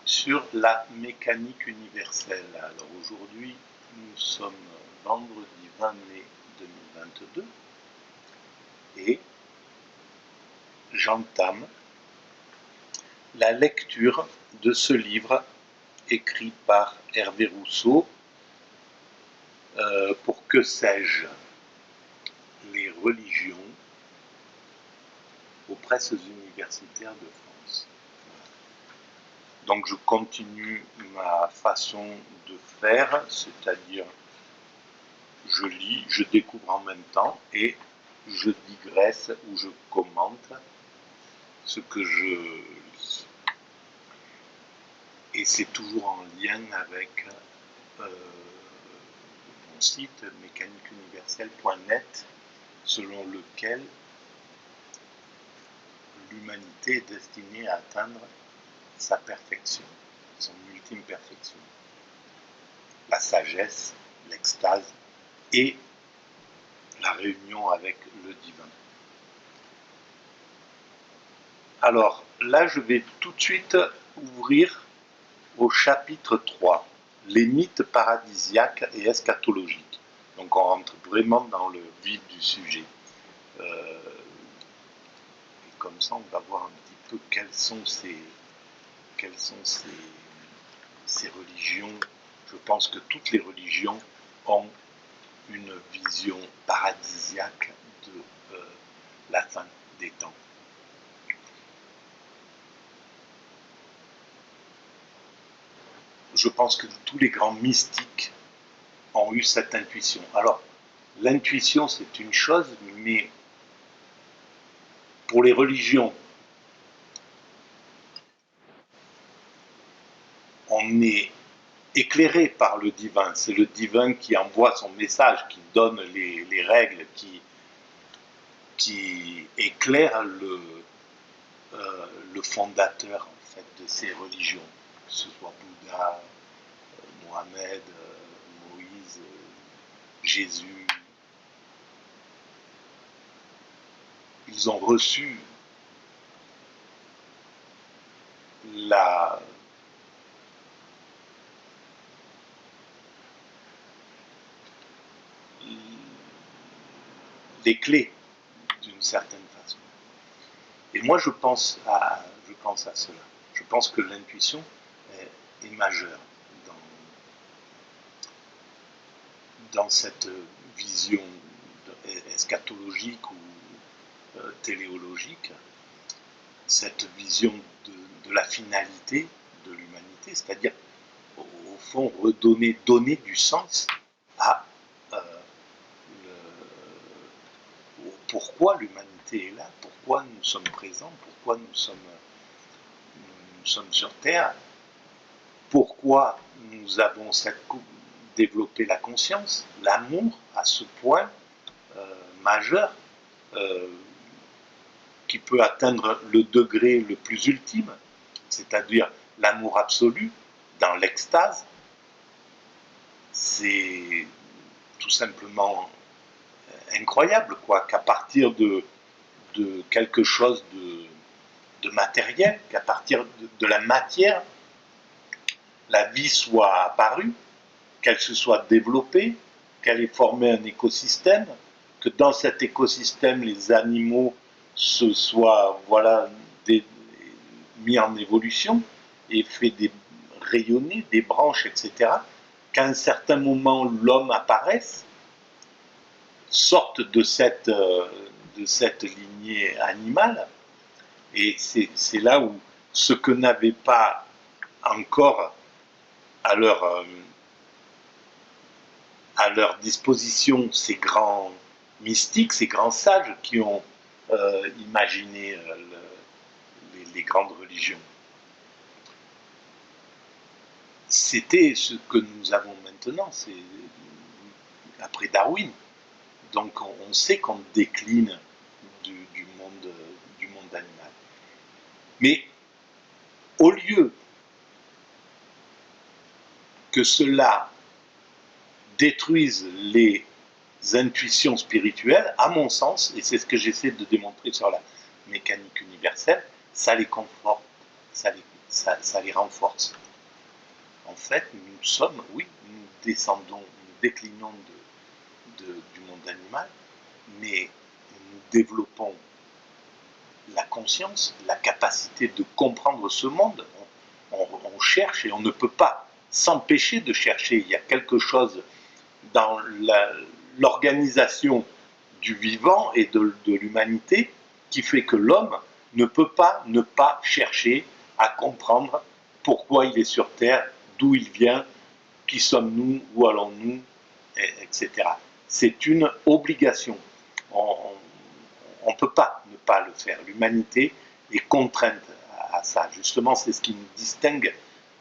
sur la mécanique universelle. Alors aujourd'hui, nous sommes vendredi 20 mai 2022 et j'entame la lecture de ce livre écrit par Hervé Rousseau, Pour que sais-je, les religions aux presses universitaires de France. Donc je continue ma façon de faire, c'est-à-dire je lis, je découvre en même temps et je digresse ou je commente ce que je lis. Et c'est toujours en lien avec mon site mécaniqueuniverselle.net, selon lequel l'humanité est destinée à atteindre sa perfection, son ultime perfection, la sagesse, l'extase et la réunion avec le divin. Alors là, je vais tout de suite ouvrir au chapitre 3, les mythes paradisiaques et eschatologiques. Donc on rentre vraiment dans le vif du sujet. Et comme ça, on va voir un petit peu quelles sont ces religions. Je pense que toutes les religions ont une vision paradisiaque de la fin des temps. Je pense que tous les grands mystiques ont eu cette intuition. Alors, l'intuition, c'est une chose, mais pour les religions, on est éclairé par le divin. C'est le divin qui envoie son message, qui donne les règles, qui éclaire le fondateur en fait, de ces religions, que ce soit Bouddha, Mohamed, Moïse, Jésus. Ils ont reçu les clés d'une certaine façon. Et moi, je pense à cela. Je pense que l'intuition est majeure dans cette vision eschatologique ou téléologique, cette vision de la finalité de l'humanité, c'est-à-dire au fond donner du sens à pourquoi l'humanité est là, pourquoi nous sommes présents, pourquoi nous sommes sur Terre, pourquoi nous avons développé la conscience, l'amour à ce point majeur qui peut atteindre le degré le plus ultime, c'est-à-dire l'amour absolu dans l'extase. C'est tout simplement incroyable, quoi, qu'à partir de quelque chose de matériel, qu'à partir de la matière, la vie soit apparue, qu'elle se soit développée, qu'elle ait formé un écosystème, que dans cet écosystème, les animaux se soient mis en évolution et fait rayonner des branches, etc. Qu'à un certain moment, l'homme apparaisse, sorte de cette lignée animale, et c'est là où ce que n'avaient pas encore à leur disposition ces grands mystiques, ces grands sages qui ont imaginé les grandes religions. C'était ce que nous avons maintenant, c'est après Darwin. Donc on sait qu'on décline du monde animal. Mais au lieu que cela détruise les intuitions spirituelles, à mon sens, et c'est ce que j'essaie de démontrer sur la mécanique universelle, ça les conforte, ça ça les renforce. En fait, nous sommes, oui, nous descendons, nous déclinons du monde animal, mais nous développons la conscience, la capacité de comprendre ce monde. On cherche et on ne peut pas s'empêcher de chercher. Il y a quelque chose dans l'organisation du vivant et de l'humanité qui fait que l'homme ne peut pas ne pas chercher à comprendre pourquoi il est sur Terre, d'où il vient, qui sommes-nous, où allons-nous, etc. C'est une obligation. On ne peut pas ne pas le faire. L'humanité est contrainte à ça. Justement, c'est ce qui nous distingue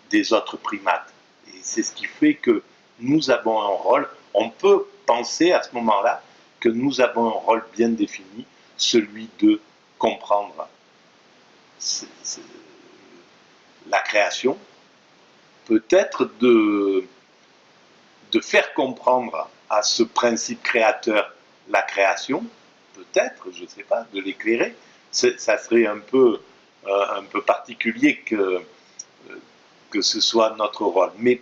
des autres primates. Et c'est ce qui fait que nous avons un rôle. On peut penser à ce moment-là que nous avons un rôle bien défini, celui de comprendre la création, peut-être de faire comprendre à ce principe créateur la création, peut-être, je ne sais pas, de l'éclairer. Ça serait un peu particulier que ce soit notre rôle. Mais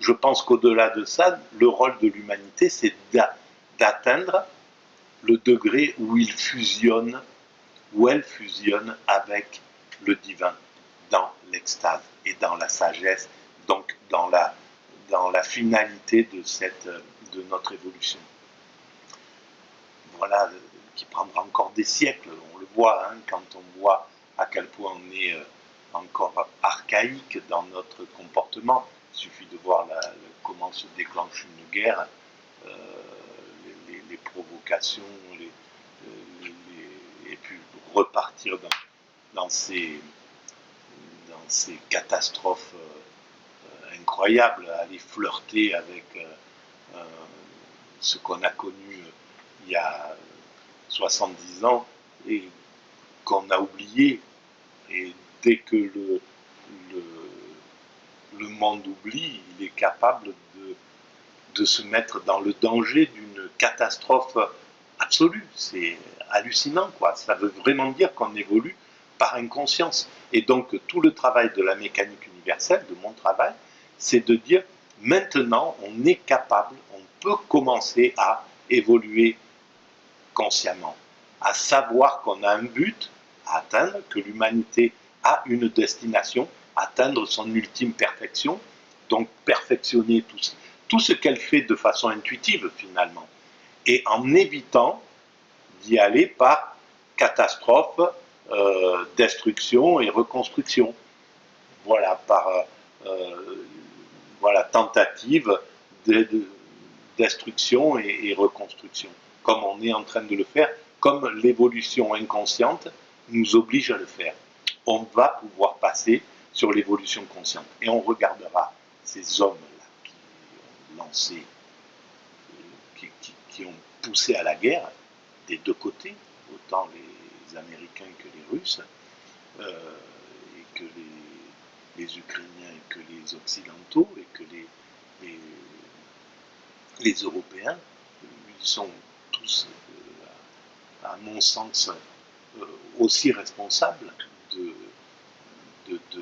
je pense qu'au-delà de ça, le rôle de l'humanité, c'est d'atteindre le degré où il fusionne, où elle fusionne avec le divin, dans l'extase et dans la sagesse, donc dans la finalité de notre évolution. Voilà, qui prendra encore des siècles, on le voit, hein, quand on voit à quel point on est encore archaïque dans notre comportement. Il suffit de voir comment se déclenche une guerre, les provocations, et puis repartir dans ces catastrophes incroyables, aller flirter avec ce qu'on a connu il y a 70 ans et qu'on a oublié. Et dès que le monde oublie, il est capable de se mettre dans le danger d'une catastrophe absolue. C'est hallucinant, quoi. Ça veut vraiment dire qu'on évolue par inconscience. Et donc, tout le travail de la mécanique universelle, de mon travail, c'est de dire, maintenant, on est capable, on peut commencer à évoluer consciemment, à savoir qu'on a un but à atteindre, que l'humanité a une destination, atteindre son ultime perfection, donc perfectionner tout ce qu'elle fait de façon intuitive finalement, et en évitant d'y aller par catastrophe, destruction et reconstruction. Voilà, par tentative de destruction et reconstruction, comme on est en train de le faire, comme l'évolution inconsciente nous oblige à le faire. On va pouvoir passer sur l'évolution consciente. Et on regardera ces hommes-là qui ont lancé, qui ont poussé à la guerre des deux côtés, autant les Américains que les Russes, et que les Ukrainiens et que les Occidentaux, et que les Européens, ils sont tous, à mon sens, aussi responsables de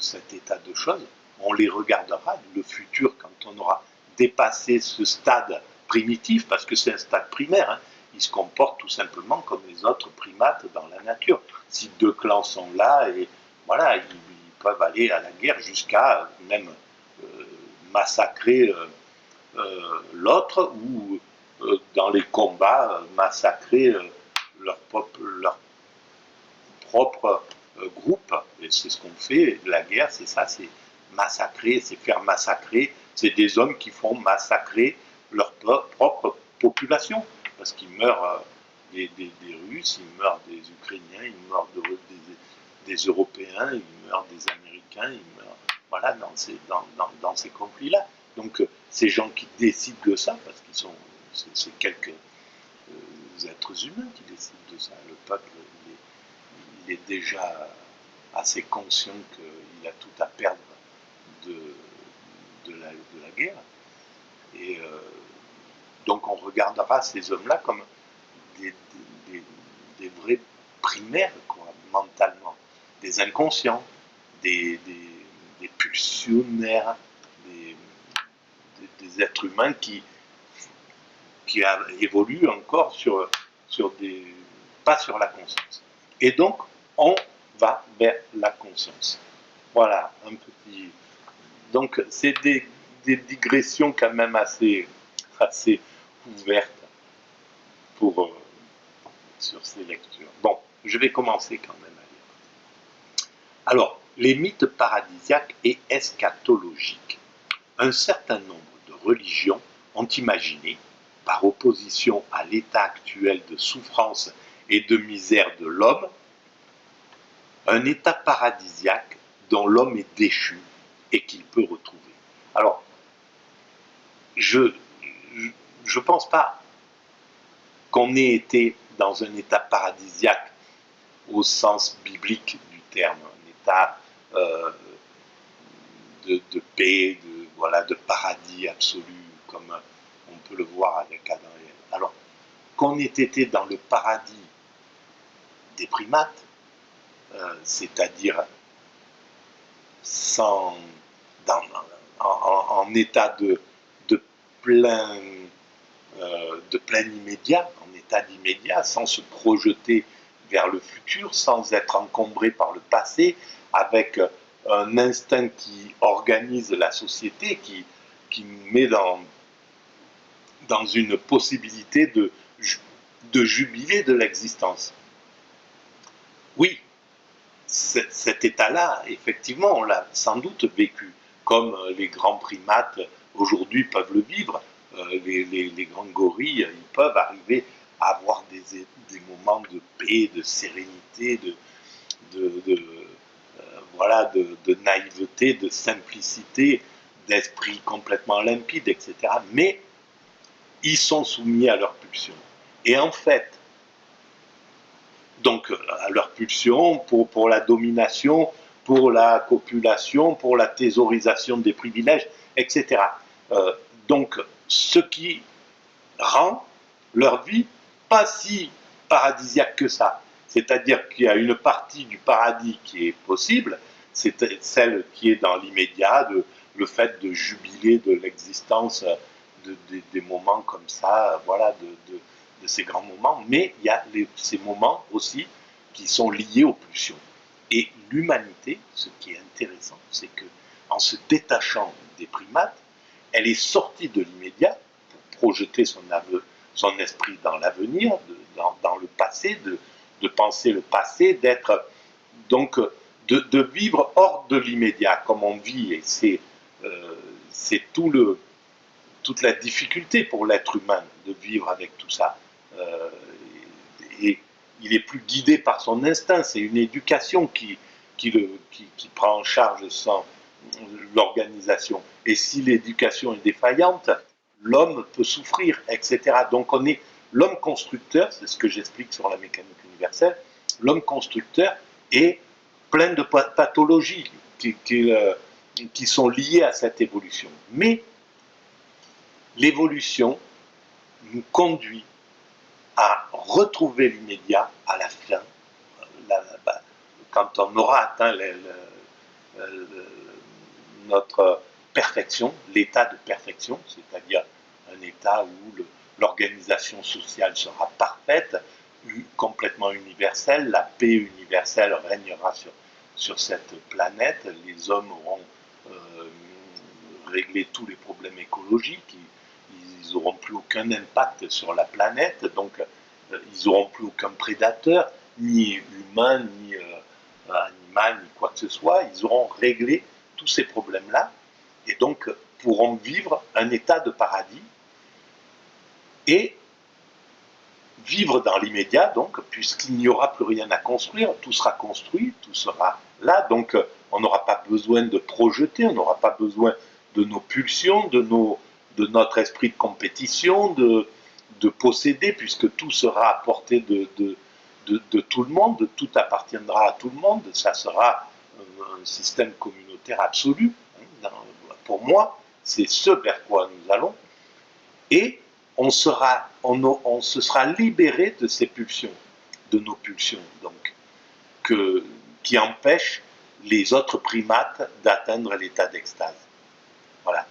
cet état de choses. On les regardera, le futur, quand on aura dépassé ce stade primitif, parce que c'est un stade primaire, hein, ils se comportent tout simplement comme les autres primates dans la nature. Si deux clans sont là, et voilà, ils peuvent aller à la guerre jusqu'à même massacrer l'autre, ou dans les combats massacrer leur propre groupe. Et c'est ce qu'on fait, la guerre, c'est ça, c'est massacrer, c'est faire massacrer. C'est des hommes qui font massacrer leur propre population, parce qu'ils meurent des Russes, ils meurent des Ukrainiens, ils meurent des Européens, ils meurent des Américains, ils meurent, voilà, dans ces conflits-là. Donc ces gens qui décident de ça, parce qu'ils sont, c'est quelques êtres humains qui décident de ça. Le peuple, il est déjà assez conscient qu'il a tout à perdre de la guerre. Et donc on regardera ces hommes-là comme des vrais primaires, quoi, mentalement, des inconscients, des des pulsionnaires, des êtres humains qui évoluent encore sur pas sur la conscience. Et donc, on va vers la conscience. Voilà, un petit... Donc, c'est des digressions quand même assez ouvertes sur ces lectures. Bon, je vais commencer quand même à lire. Alors, les mythes paradisiaques et eschatologiques. Un certain nombre de religions ont imaginé, par opposition à l'état actuel de souffrance et de misère de l'homme, un état paradisiaque dont l'homme est déchu et qu'il peut retrouver. Alors, je pense pas qu'on ait été dans un état paradisiaque au sens biblique du terme, un état de paix, de paradis absolu, comme on peut le voir avec Adam et Ève. Alors, qu'on ait été dans le paradis des primates, c'est-à-dire en état de plein immédiat, en état d'immédiat, sans se projeter vers le futur, sans être encombré par le passé, avec un instinct qui organise la société, qui nous met dans une possibilité de jubiler de l'existence. Oui, cet état-là, effectivement, on l'a sans doute vécu, comme les grands primates aujourd'hui peuvent le vivre. Les grands gorilles, ils peuvent arriver à avoir des moments de paix, de sérénité, de naïveté, de simplicité, d'esprit complètement limpide, etc. Mais ils sont soumis à leurs pulsions. Et en fait, donc à leurs pulsions pour la domination, pour la copulation, pour la thésaurisation des privilèges, etc. Donc, ce qui rend leur vie pas si paradisiaque que ça. C'est-à-dire qu'il y a une partie du paradis qui est possible, c'est celle qui est dans l'immédiat, le fait de jubiler de l'existence des moments comme ça, voilà, de ces grands moments, mais il y a ces moments aussi qui sont liés aux pulsions. Et l'humanité, ce qui est intéressant, c'est qu'en se détachant des primates, elle est sortie de l'immédiat pour projeter son esprit dans l'avenir, dans le passé, de penser le passé, d'être donc de vivre hors de l'immédiat comme on vit, et c'est toute la difficulté pour l'être humain de vivre avec tout ça. Et il est plus guidé par son instinct, c'est une éducation qui prend en charge l'organisation. Et si l'éducation est défaillante, l'homme peut souffrir, etc. Donc on est l'homme constructeur, c'est ce que j'explique sur la mécanique universelle, l'homme constructeur est plein de pathologies qui sont liées à cette évolution. Mais l'évolution nous conduit à retrouver l'immédiat à la fin, quand on aura atteint notre perfection, l'état de perfection, c'est-à-dire un état où l'organisation sociale sera parfaite, complètement universelle, la paix universelle régnera sur cette planète, les hommes auront réglé tous les problèmes écologiques, ils n'auront plus aucun impact sur la planète, donc ils n'auront plus aucun prédateur, ni humain, ni animal, ni quoi que ce soit, ils auront réglé tous ces problèmes-là, et donc pourront vivre un état de paradis, et vivre dans l'immédiat, donc, puisqu'il n'y aura plus rien à construire, tout sera construit, tout sera là, donc on n'aura pas besoin de projeter, on n'aura pas besoin de nos pulsions, de notre esprit de compétition, de posséder, puisque tout sera à portée de tout le monde, tout appartiendra à tout le monde, ça sera un système communautaire absolu. Pour moi, c'est ce vers quoi nous allons, et on se sera libéré de ces pulsions, de nos pulsions, donc, qui empêchent les autres primates d'atteindre l'état d'extase. Voilà.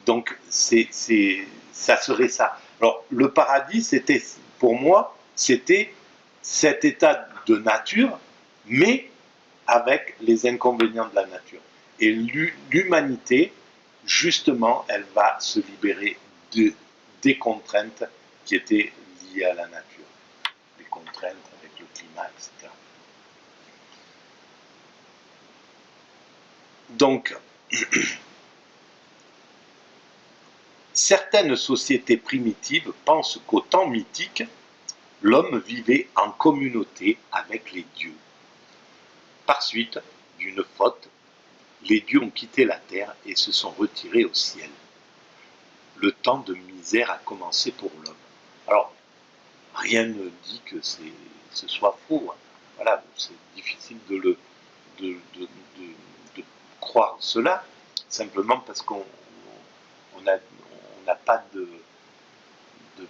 Donc, ça serait ça. Alors, le paradis, c'était, pour moi, c'était cet état de nature, mais avec les inconvénients de la nature. Et l'humanité, justement, elle va se libérer des contraintes qui étaient liées à la nature. Des contraintes avec le climat, etc. Donc, certaines sociétés primitives pensent qu'au temps mythique, l'homme vivait en communauté avec les dieux. Par suite d'une faute, les dieux ont quitté la terre et se sont retirés au ciel. Le temps de misère a commencé pour l'homme. Alors, rien ne dit que ce soit faux. Hein. Voilà, c'est difficile de croire cela, simplement parce qu'on n'a pas de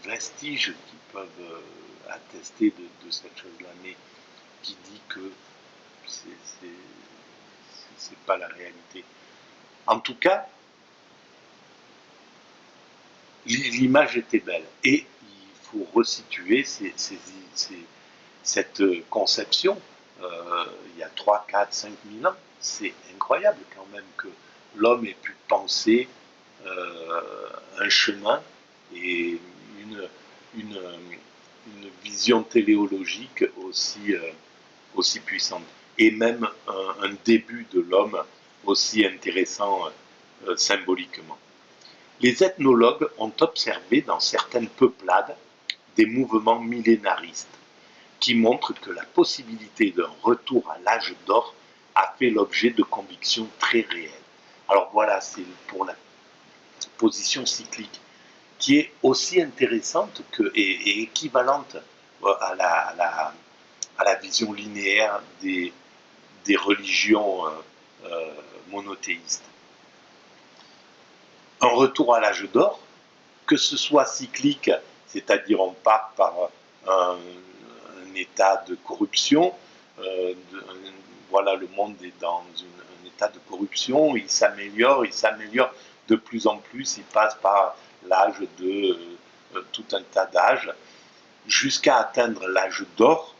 vestiges qui peuvent attester de cette chose-là, mais qui dit que c'est pas la réalité. En tout cas, l'image était belle et il faut resituer cette conception il y a 3, 4, 5 000 ans. C'est incroyable quand même que l'homme ait pu penser un chemin et une vision téléologique aussi puissante. Et même un début de l'homme aussi intéressant symboliquement. Les ethnologues ont observé dans certaines peuplades des mouvements millénaristes qui montrent que la possibilité d'un retour à l'âge d'or a fait l'objet de convictions très réelles. Alors voilà, c'est pour la position cyclique, qui est aussi intéressante et équivalente à la vision linéaire des religions monothéistes. Un retour à l'âge d'or, que ce soit cyclique, c'est-à-dire on part par un état de corruption, voilà, le monde est dans un état de corruption, il s'améliore de plus en plus, il passe par l'âge de tout un tas d'âges, jusqu'à atteindre l'âge d'or,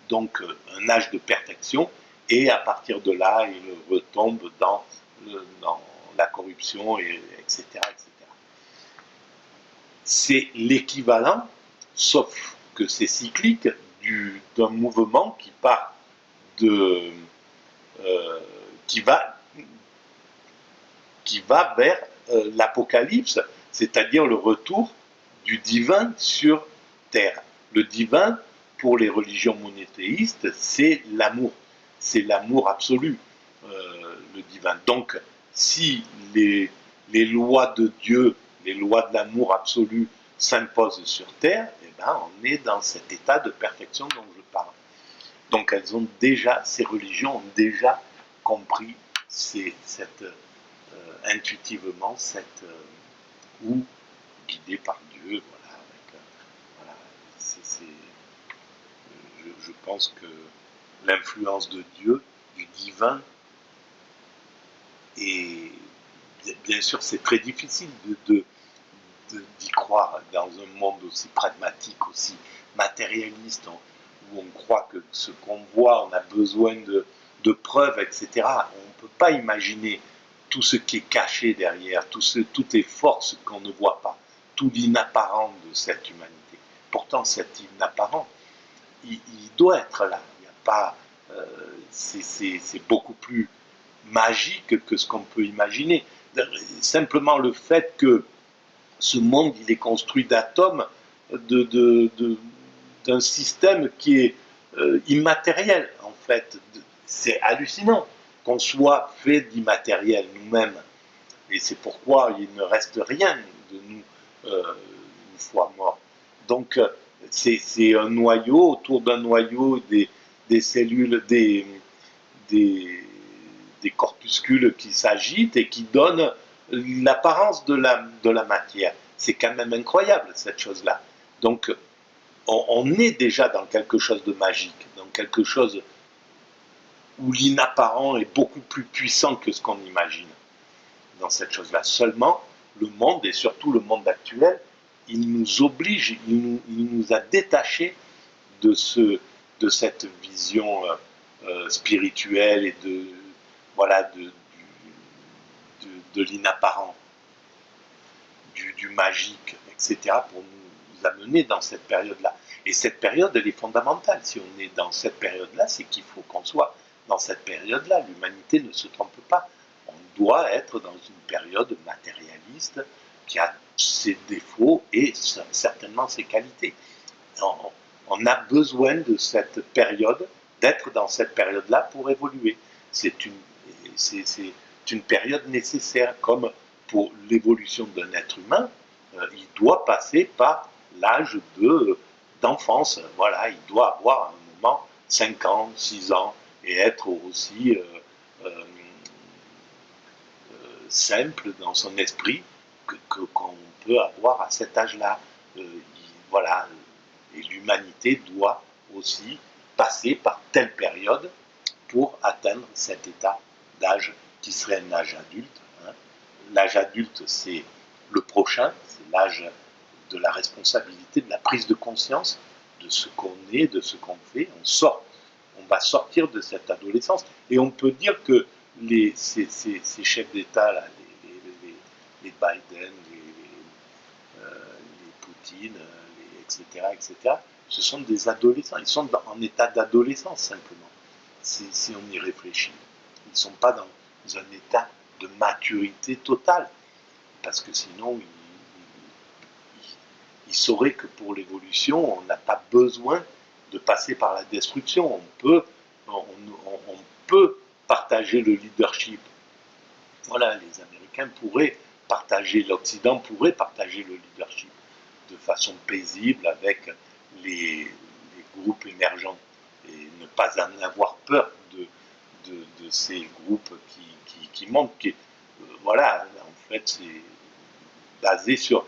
donc un âge de perfection, et à partir de là, il retombe dans la corruption, etc., etc. C'est l'équivalent, sauf que c'est cyclique, d'un mouvement qui part qui va vers l'apocalypse, c'est-à-dire le retour du divin sur terre. Le divin, pour les religions monothéistes, c'est l'amour absolu, le divin. Donc, si les lois de Dieu, les lois de l'amour absolu s'imposent sur terre, eh ben, on est dans cet état de perfection dont je parle. Donc, ces religions ont déjà compris intuitivement ou guidé par Dieu. Voilà, je pense que l'influence de Dieu, du divin, et bien sûr c'est très difficile d'y croire dans un monde aussi pragmatique, aussi matérialiste, où on croit que ce qu'on voit, on a besoin de preuves, etc. On ne peut pas imaginer tout ce qui est caché derrière, toutes les forces qu'on ne voit pas, tout l'inapparent de cette humanité. Pourtant, cet inapparent, il doit être là. Il n'y a pas, c'est beaucoup plus magique que ce qu'on peut imaginer. Simplement le fait que ce monde, il est construit d'atomes, d'un système qui est immatériel, en fait. C'est hallucinant qu'on soit fait d'immatériel nous-mêmes. Et c'est pourquoi il ne reste rien de nous une fois morts. Donc, c'est un noyau, autour d'un noyau, des cellules, des corpuscules qui s'agitent et qui donnent l'apparence de la matière. C'est quand même incroyable, cette chose-là. Donc, on est déjà dans quelque chose de magique, dans quelque chose où l'inapparent est beaucoup plus puissant que ce qu'on imagine dans cette chose-là. Seulement, le monde, et surtout le monde actuel, il nous oblige, il nous a détachés de, de cette vision spirituelle et voilà, de l'inapparent, du magique, etc., pour nous amener dans cette période-là. Et cette période, elle est fondamentale. Si on est dans cette période-là, c'est qu'il faut qu'on soit dans cette période-là. L'humanité ne se trompe pas. On doit être dans une période matérialiste qui a ses défauts et certainement ses qualités. On a besoin de cette période, d'être dans cette période-là pour évoluer. C'est une période nécessaire, comme pour l'évolution d'un être humain, il doit passer par l'âge d'enfance. Voilà, il doit avoir à un moment 5 ans, 6 ans, et être aussi simple dans son esprit qu'on peut avoir à cet âge-là. Voilà, et l'humanité doit aussi passer par telle période pour atteindre cet état d'âge qui serait un âge adulte. Hein. L'âge adulte, c'est le prochain, c'est l'âge de la responsabilité, de la prise de conscience de ce qu'on est, de ce qu'on fait. On va sortir de cette adolescence. Et on peut dire que ces chefs d'État, là, les Biden, les Poutine, etc., ce sont des adolescents. Ils sont en état d'adolescence, simplement, si on y réfléchit. Ils ne sont pas dans un état de maturité totale, parce que sinon, ils sauraient que pour l'évolution, on n'a pas besoin de passer par la destruction. On peut partager le leadership. Voilà, les Américains pourraient partager, l'Occident pourrait partager le leadership de façon paisible avec les groupes émergents et ne pas en avoir peur de ces groupes qui montent. Voilà, en fait, c'est basé sur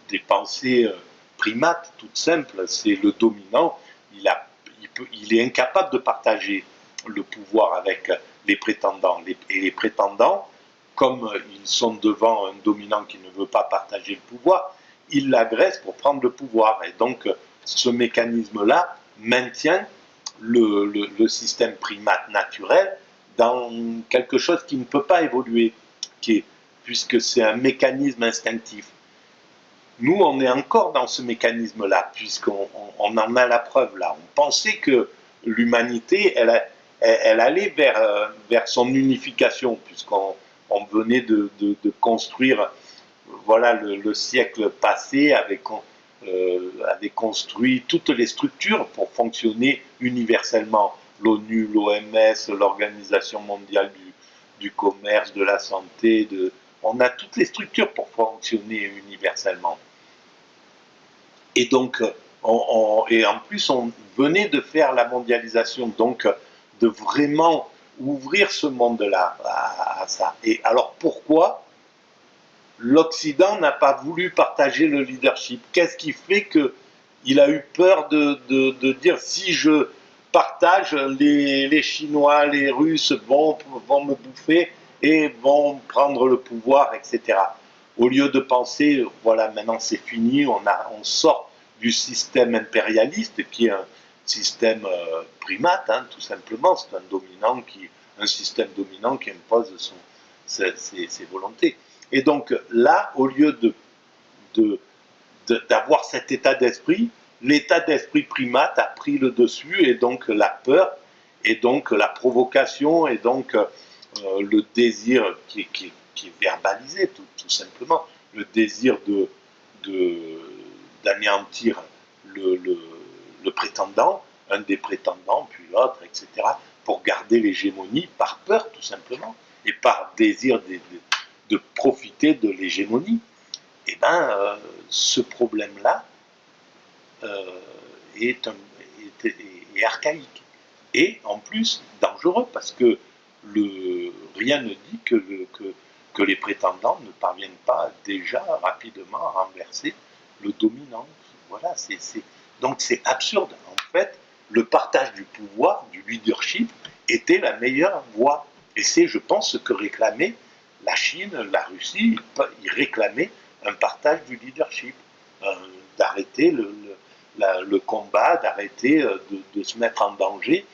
des pensées primates toutes simples. C'est le dominant, il est incapable de partager le pouvoir avec les prétendants. Et les prétendants, comme ils sont devant un dominant qui ne veut pas partager le pouvoir, ils l'agressent pour prendre le pouvoir. Et donc, ce mécanisme-là maintient le système primate naturel dans quelque chose qui ne peut pas évoluer, puisque c'est un mécanisme instinctif. Nous, on est encore dans ce mécanisme-là, puisqu'on en a la preuve là. On pensait que l'humanité, elle allait vers son unification, puisqu'on venait de construire, voilà, le siècle passé avait construit toutes les structures pour fonctionner universellement. L'ONU, l'OMS, l'Organisation mondiale du commerce, de la santé, on a toutes les structures pour fonctionner universellement. Et donc, et en plus, on venait de faire la mondialisation, donc de vraiment ouvrir ce monde-là à ça. Et alors pourquoi l'Occident n'a pas voulu partager le leadership? Qu'est-ce qui fait qu'il a eu peur de dire si je partage, les Chinois, les Russes vont me bouffer et vont prendre le pouvoir, etc. Au lieu de penser, voilà, maintenant c'est fini, on sort du système impérialiste qui est un système primate, hein, tout simplement. C'est un système dominant qui impose ses volontés. Et donc là, au lieu d'avoir cet état d'esprit, l'état d'esprit primate a pris le dessus, et donc la peur, et donc la provocation, et donc le désir qui est verbalisé, tout simplement, le désir d'anéantir le prétendant, un des prétendants, puis l'autre, etc., pour garder l'hégémonie par peur, tout simplement, et par désir de profiter de l'hégémonie. Eh bien, ce problème-là est archaïque. Et en plus, dangereux, parce que rien ne dit que les prétendants ne parviennent pas déjà rapidement à renverser le dominant. Voilà, donc c'est absurde. En fait, le partage du pouvoir, du leadership, était la meilleure voie. Et c'est, je pense, ce que réclamait la Chine, la Russie. Ils réclamaient un partage du leadership, d'arrêter le combat, d'arrêter de se mettre en danger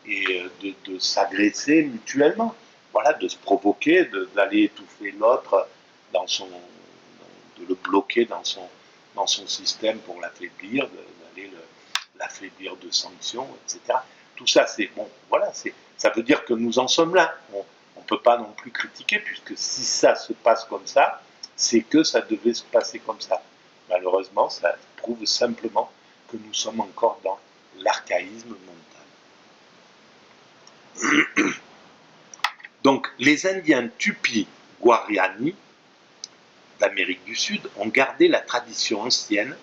et de s'agresser mutuellement. Voilà, de se provoquer, d'aller étouffer l'autre de le bloquer dans son système pour l'affaiblir, d'aller l'affaiblir de sanctions, etc. Tout ça, c'est bon, voilà, ça veut dire que nous en sommes là. On ne peut pas non plus critiquer, puisque si ça se passe comme ça, c'est que ça devait se passer comme ça. Malheureusement, ça prouve simplement que nous sommes encore dans l'archaïsme mental. Donc, les Indiens Tupi-Guarani d'Amérique du Sud ont gardé la tradition ancienne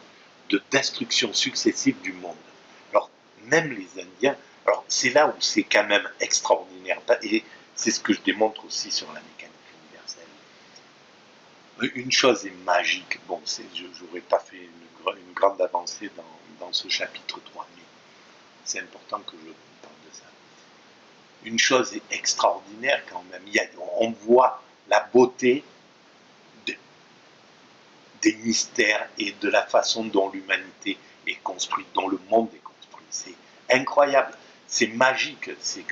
de destruction successive du monde. Alors, même les Indiens, alors c'est là où c'est quand même extraordinaire, et c'est ce que je démontre aussi sur la mécanique universelle. Une chose est magique, bon, je n'aurais pas fait une grande avancée dans ce chapitre 3, mais c'est important que je parle de ça. Une chose est extraordinaire quand même, on voit la beauté des mystères et de la façon dont l'humanité est construite, dont le monde est construit. C'est incroyable, c'est magique, c'est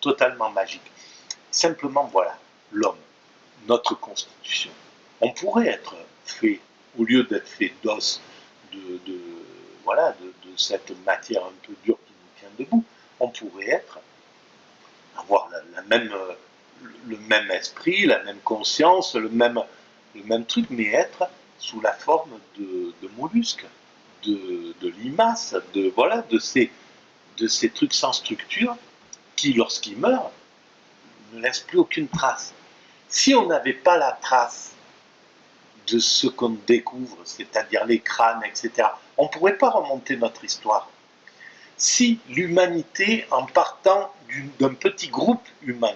totalement magique. Simplement, voilà, l'homme, notre constitution. On pourrait être fait, au lieu d'être fait d'os, de cette matière un peu dure qui nous tient debout, on pourrait avoir le même esprit, la même conscience, le même truc, mais être sous la forme de mollusques, de limaces, de ces trucs sans structure qui, lorsqu'ils meurent, ne laissent plus aucune trace. Si on n'avait pas la trace de ce qu'on découvre, c'est-à-dire les crânes, etc., on ne pourrait pas remonter notre histoire. Si l'humanité, en partant d'un petit groupe humain,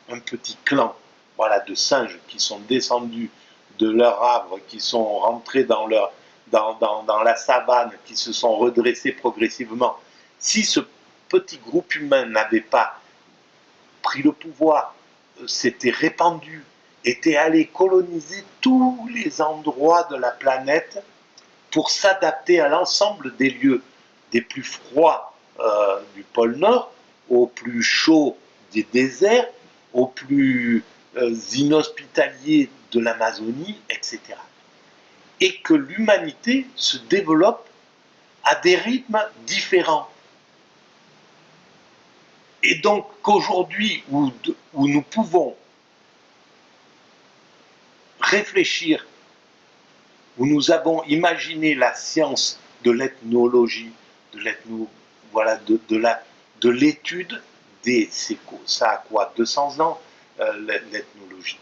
un petit clan, voilà, de singes qui sont descendus de leur arbre, qui sont rentrés dans la savane, qui se sont redressés progressivement, si ce petit groupe humain n'avait pas pris le pouvoir, s'était répandu, était allé coloniser tous les endroits de la planète pour s'adapter à l'ensemble des lieux, des plus froids du pôle Nord aux plus chauds des déserts, aux plus inhospitaliers de l'Amazonie, etc. Et que l'humanité se développe à des rythmes différents. Et donc qu'aujourd'hui, où nous pouvons réfléchir, où nous avons imaginé la science de l'ethnologie, de l'étude ça a quoi, 200 ans, l'ethnologie.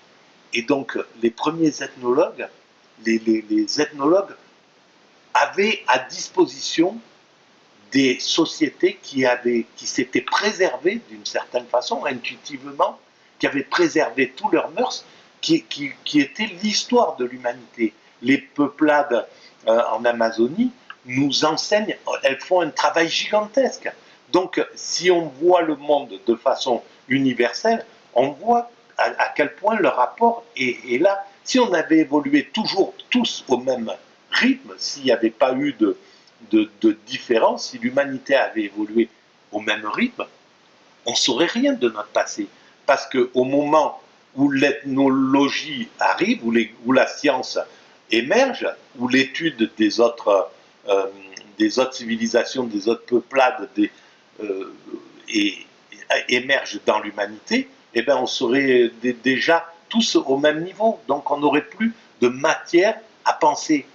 Et donc les premiers ethnologues, les ethnologues avaient à disposition des sociétés qui s'étaient préservées d'une certaine façon, intuitivement, qui avaient préservé tous leurs mœurs, qui était l'histoire de l'humanité. Les peuplades en Amazonie nous enseignent, elles font un travail gigantesque. Donc, si on voit le monde de façon universelle, on voit à quel point le rapport est là. Si on avait évolué toujours tous au même rythme, s'il n'y avait pas eu de différence, si l'humanité avait évolué au même rythme, on ne saurait rien de notre passé. Parce qu'au moment où l'ethnologie arrive, où la science émerge, où l'étude des autres civilisations, des autres peuplades émerge dans l'humanité, eh bien on serait déjà tous au même niveau. Donc on n'aurait plus de matière à penser.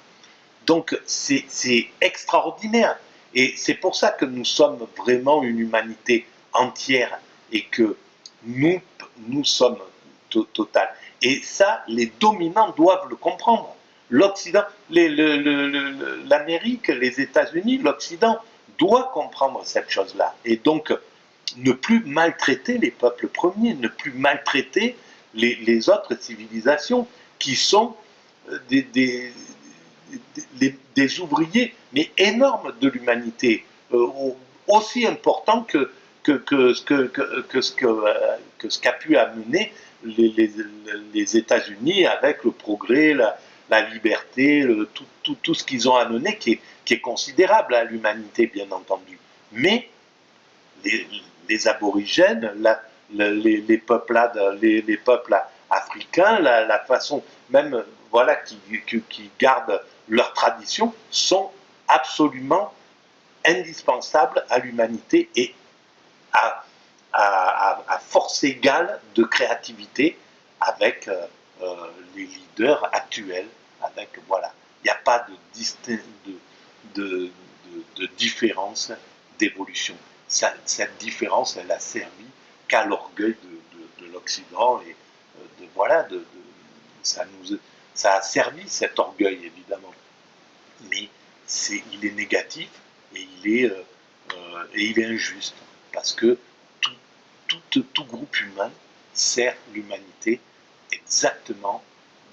Donc c'est extraordinaire. Et c'est pour ça que nous sommes vraiment une humanité entière et que nous sommes total. Et ça, les dominants doivent le comprendre. L'Occident, l'Amérique, les États-Unis, l'Occident doit comprendre cette chose-là. Et donc, ne plus maltraiter les peuples premiers, ne plus maltraiter les autres civilisations qui sont des ouvriers, mais énormes de l'humanité, aussi importants que que ce qu'a pu amener les États-Unis avec le progrès, la liberté, tout ce qu'ils ont amené qui est considérable à l'humanité, bien entendu. Mais les aborigènes, les peuples africains, la façon même voilà, qui gardent leur tradition, sont absolument indispensables à l'humanité et à force égale de créativité avec les leaders actuels. Avec, voilà, il n'y a pas de différence d'évolution. Cette différence, elle a servi qu'à l'orgueil de l'Occident et voilà, ça a servi cet orgueil évidemment, mais il est négatif et il est injuste parce que tout groupe humain sert l'humanité exactement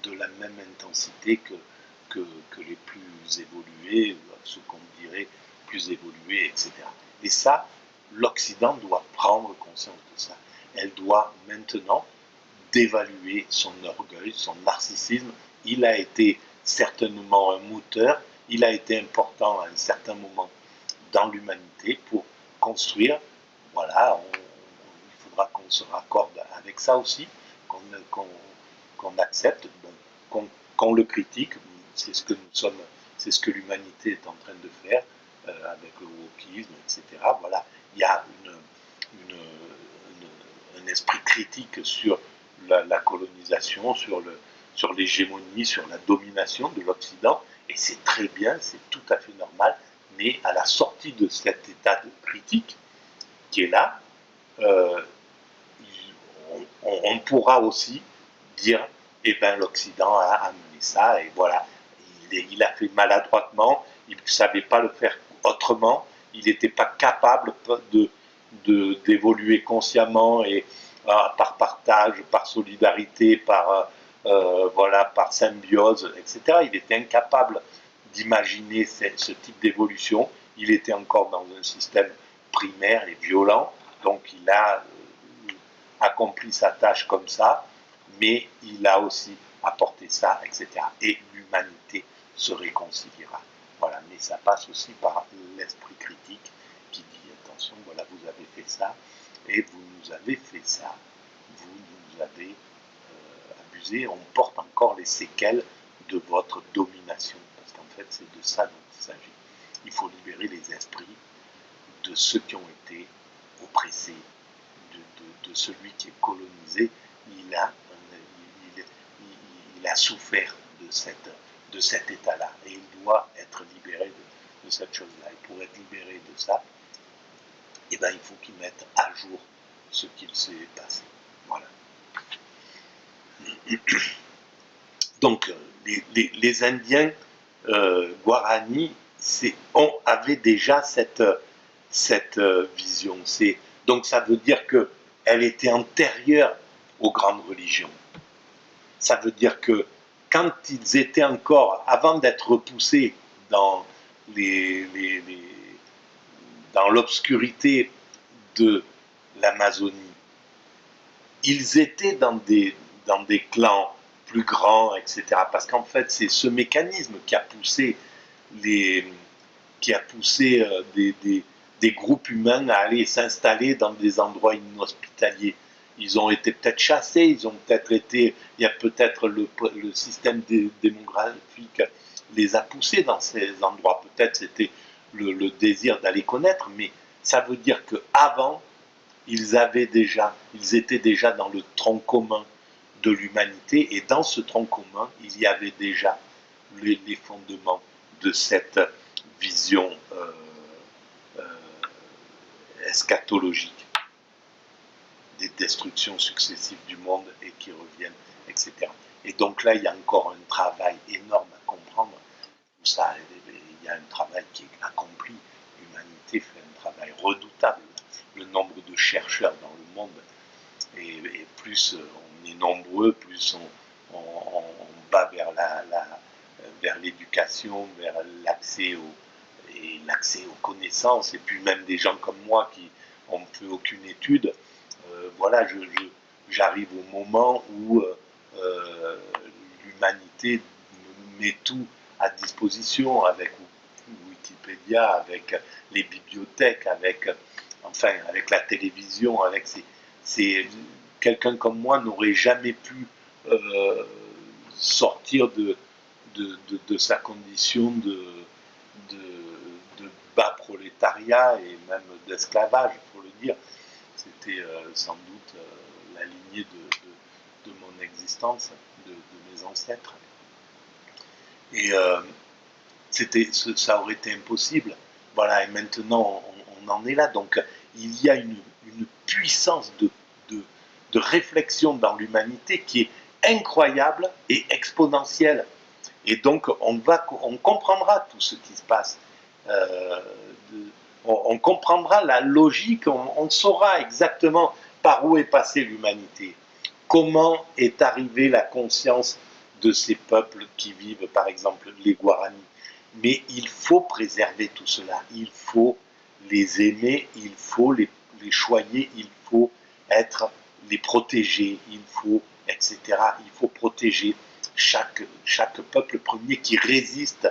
de la même intensité que les plus évolués, ceux qu'on dirait plus évolués, etc. Et ça, l'Occident doit prendre conscience de ça. Elle doit maintenant dévaluer son orgueil, son narcissisme. Il a été certainement un moteur, il a été important à un certain moment dans l'humanité pour construire, voilà, il faudra qu'on se raccorde avec ça aussi, qu'on accepte, qu'on le critique, c'est ce que nous sommes, c'est ce que l'humanité est en train de faire avec le wokisme, etc. Voilà, il y a un esprit critique sur la colonisation, sur l'hégémonie, sur la domination de l'Occident, et c'est très bien, c'est tout à fait normal, mais à la sortie de cet état de critique qui est là, on pourra aussi dire, eh ben l'Occident a amené ça, et voilà, il a fait maladroitement, il ne savait pas le faire autrement, il n'était pas capable d'évoluer consciemment et par partage, par solidarité, voilà, par symbiose, etc. Il était incapable d'imaginer ce type d'évolution. Il était encore dans un système primaire et violent, donc il a accompli sa tâche comme ça, mais il a aussi apporté ça, etc. Et l'humanité se réconciliera. Voilà, mais ça passe aussi par l'esprit critique qui dit attention, voilà, vous avez fait ça, et vous nous avez fait ça, vous nous avez abusé, on porte encore les séquelles de votre domination, parce qu'en fait c'est de ça dont il s'agit. Il faut libérer les esprits de ceux qui ont été oppressés, de celui qui est colonisé. Il a souffert de cet état-là, et il doit être libéré de cette chose-là. Et pour être libéré de ça, eh ben, il faut qu'il mette à jour ce qu'il s'est passé. Voilà. Donc, les Indiens Guarani avaient déjà cette vision. Donc, ça veut dire qu'elle était antérieure aux grandes religions. Ça veut dire que quand ils étaient encore, avant d'être repoussés dans dans l'obscurité de l'Amazonie, ils étaient dans des clans plus grands, etc. Parce qu'en fait, c'est ce mécanisme qui a poussé des groupes humains à aller s'installer dans des endroits inhospitaliers. Ils ont été peut-être chassés, ils ont peut-être été, il y a peut-être le système démographique les a poussés dans ces endroits. Peut-être c'était le désir d'aller connaître, mais ça veut dire qu'avant, ils étaient déjà dans le tronc commun de l'humanité, et dans ce tronc commun, il y avait déjà les fondements de cette vision eschatologique des destructions successives du monde et qui reviennent, etc. Et donc là, il y a encore un travail énorme à comprendre. Tout ça, il y a un travail qui est accompli. L'humanité fait un travail redoutable. Le nombre de chercheurs dans le monde, et plus on est nombreux, plus on va vers l'éducation, vers l'accès aux connaissances, et puis même des gens comme moi qui on ne fait aucune étude. Voilà, j'arrive au moment où l'humanité met tout à disposition avec Wikipédia, avec les bibliothèques, avec la télévision, quelqu'un comme moi n'aurait jamais pu sortir de sa condition de, de bas prolétariat et même d'esclavage, il faut le dire. C'était sans doute la lignée de mon existence, de mes ancêtres. Et ça aurait été impossible. Voilà, et maintenant on en est là. Donc il y a une puissance de réflexion dans l'humanité qui est incroyable et exponentielle. Et donc on comprendra tout ce qui se passe. On comprendra la logique, on saura exactement par où est passée l'humanité. Comment est arrivée la conscience de ces peuples qui vivent, par exemple, les Guaranis. Mais il faut préserver tout cela, il faut les aimer, il faut les choyer, il faut les protéger, il faut, etc. Il faut protéger chaque peuple premier qui résiste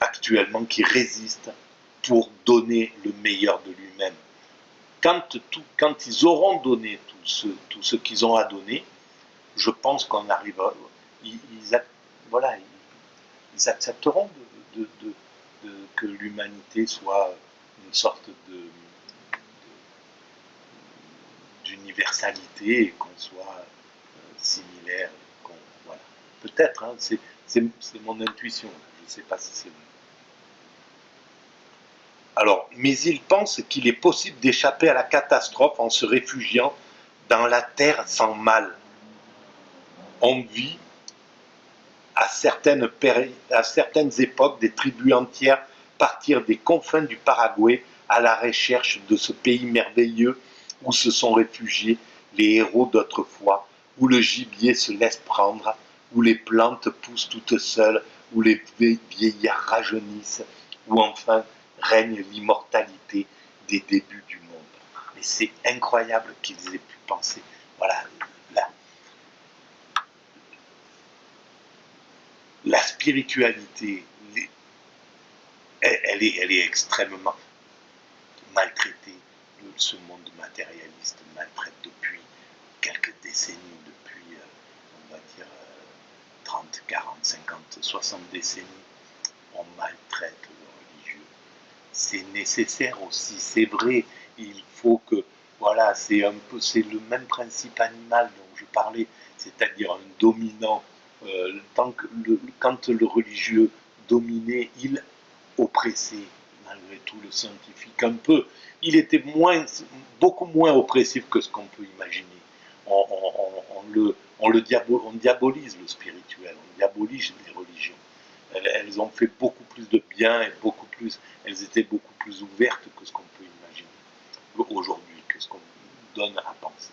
actuellement, qui résiste pour donner le meilleur de lui-même. Quand ils auront donné tout ce qu'ils ont à donner, je pense qu'on arrivera. Ils accepteront que l'humanité soit une sorte d'universalité et qu'on soit similaire. Voilà. Peut-être, hein, c'est mon intuition. Je ne sais pas si c'est vrai. Alors, mais il pense qu'il est possible d'échapper à la catastrophe en se réfugiant dans la terre sans mal. On vit à certaines époques des tribus entières partir des confins du Paraguay à la recherche de ce pays merveilleux où se sont réfugiés les héros d'autrefois, où le gibier se laisse prendre, où les plantes poussent toutes seules, où les vieillards rajeunissent, où enfin règne l'immortalité des débuts du monde. Mais c'est incroyable qu'ils aient pu penser. Voilà, la spiritualité, elle est extrêmement maltraitée. Ce monde matérialiste maltraite depuis quelques décennies, depuis, on va dire, 30, 40, 50, 60 décennies, on maltraite le religieux. C'est nécessaire aussi, c'est vrai, il faut que, voilà, c'est le même principe animal dont je parlais, c'est-à-dire un dominant. Quand le religieux dominait, il oppressait malgré tout le scientifique un peu. Il était beaucoup moins oppressif que ce qu'on peut imaginer. On diabolise le spirituel, on diabolise les religions. Elles ont fait beaucoup plus de bien et elles étaient beaucoup plus ouvertes que ce qu'on peut imaginer aujourd'hui, que ce qu'on donne à penser.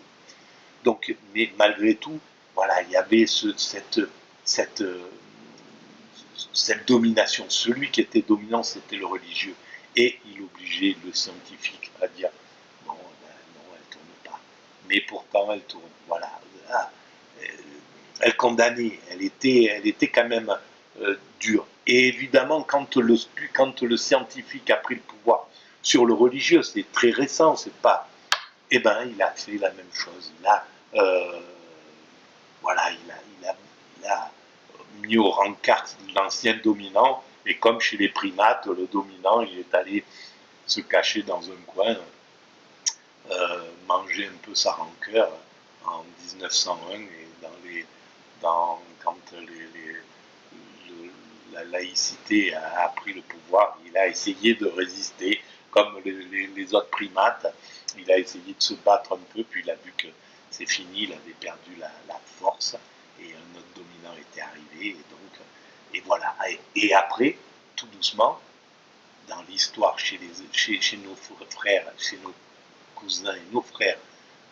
Donc, mais malgré tout, voilà, il y avait cette domination. Celui qui était dominant, c'était le religieux. Et il obligeait le scientifique à dire non, non, elle ne tourne pas. Mais pourtant, elle tourne. Voilà. Elle condamnait. Elle était quand même dure. Et évidemment, quand le scientifique a pris le pouvoir sur le religieux, c'est très récent, c'est pas. Eh ben, il a fait la même chose. Voilà, il a mis au rencard l'ancien dominant, et comme chez les primates, le dominant, il est allé se cacher dans un coin, manger un peu sa rancœur en 1901, et quand la laïcité a pris le pouvoir, il a essayé de résister, comme les autres primates, il a essayé de se battre un peu, puis il a vu que c'est fini, il avait perdu la force, et un autre dominant était arrivé, et voilà. Et après, tout doucement, dans l'histoire, chez nos frères, chez nos cousins et nos frères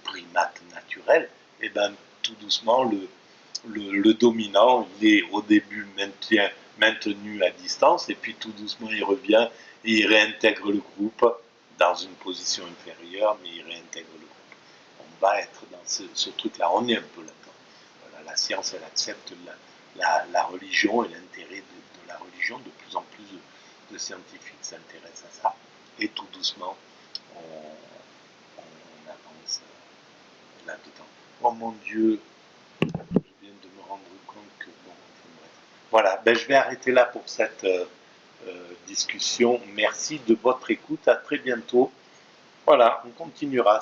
primates naturels, et ben tout doucement, le dominant, il est au début maintenu à distance, et puis tout doucement, il revient et il réintègre le groupe, dans une position inférieure, mais ils réintègrent le groupe. On va être dans ce truc-là, on est un peu là-dedans. Voilà, la science, elle accepte la religion et l'intérêt de la religion. De plus en plus de scientifiques s'intéressent à ça, et tout doucement, on avance là-dedans. Oh mon Dieu, je viens de me rendre compte que, bon, enfin, bref. Voilà, ben, je vais arrêter là pour cette discussion. Merci de votre écoute, à très bientôt. Voilà, on continuera.